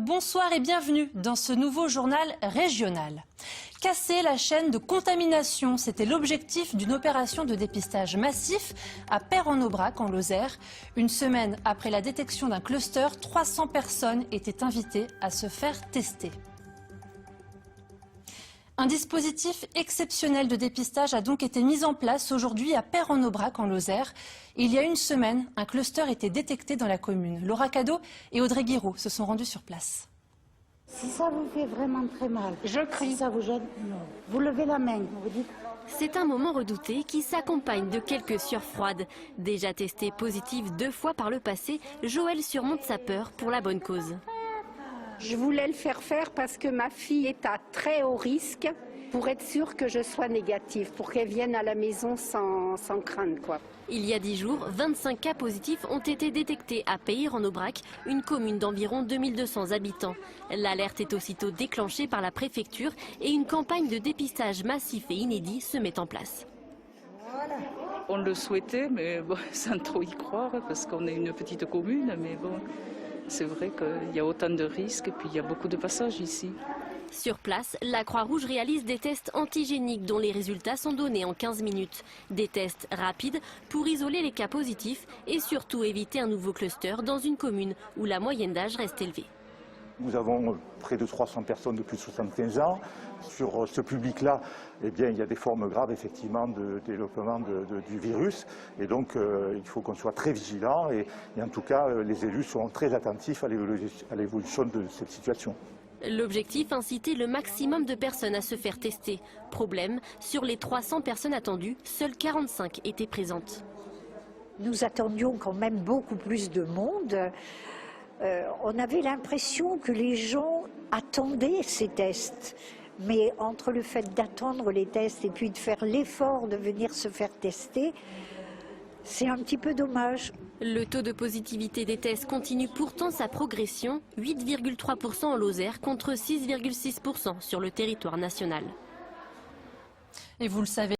Bonsoir et bienvenue dans ce nouveau journal régional. Casser la chaîne de contamination, c'était l'objectif d'une opération de dépistage massif à Paire-en-Aubrac en Lozère. Une semaine après la détection d'un cluster, 300 personnes étaient invitées à se faire tester. Un dispositif exceptionnel de dépistage a donc été mis en place aujourd'hui à Paire-en-Aubrac en Lozère. Il y a une semaine, un cluster était détecté dans la commune. Laura Cadeau et Audrey Guiraud se sont rendus sur place. Si ça vous fait vraiment très mal, je crie. Si ça vous gêne, non. Vous levez la main, vous dites. C'est un moment redouté qui s'accompagne de quelques sueurs froides. Déjà testé positif 2 fois par le passé, Joël surmonte sa peur pour la bonne cause. Je voulais le faire parce que ma fille est à très haut risque pour être sûre que je sois négative, pour qu'elle vienne à la maison sans crainte, quoi. Il y a 10 jours, 25 cas positifs ont été détectés à Paire-en-Aubrac, une commune d'environ 2200 habitants. L'alerte est aussitôt déclenchée par la préfecture et une campagne de dépistage massif et inédit se met en place. Voilà. On le souhaitait, mais bon, sans trop y croire, parce qu'on est une petite commune, mais bon, c'est vrai qu'il y a autant de risques et puis il y a beaucoup de passages ici. Sur place, la Croix-Rouge réalise des tests antigéniques dont les résultats sont donnés en 15 minutes. Des tests rapides pour isoler les cas positifs et surtout éviter un nouveau cluster dans une commune où la moyenne d'âge reste élevée. Nous avons près de 300 personnes de plus de 75 ans. Sur ce public-là, eh bien, il y a des formes graves effectivement de développement du virus. Et donc, il faut qu'on soit très vigilant. Et en tout cas, les élus seront très attentifs à l'évolution de cette situation. L'objectif, inciter le maximum de personnes à se faire tester. Problème, sur les 300 personnes attendues, seules 45 étaient présentes. Nous attendions quand même beaucoup plus de monde. On avait l'impression que les gens attendaient ces tests. Mais entre le fait d'attendre les tests et puis de faire l'effort de venir se faire tester, c'est un petit peu dommage. Le taux de positivité des tests continue pourtant sa progression, 8,3% en Lozère contre 6,6% sur le territoire national. Et vous le savez.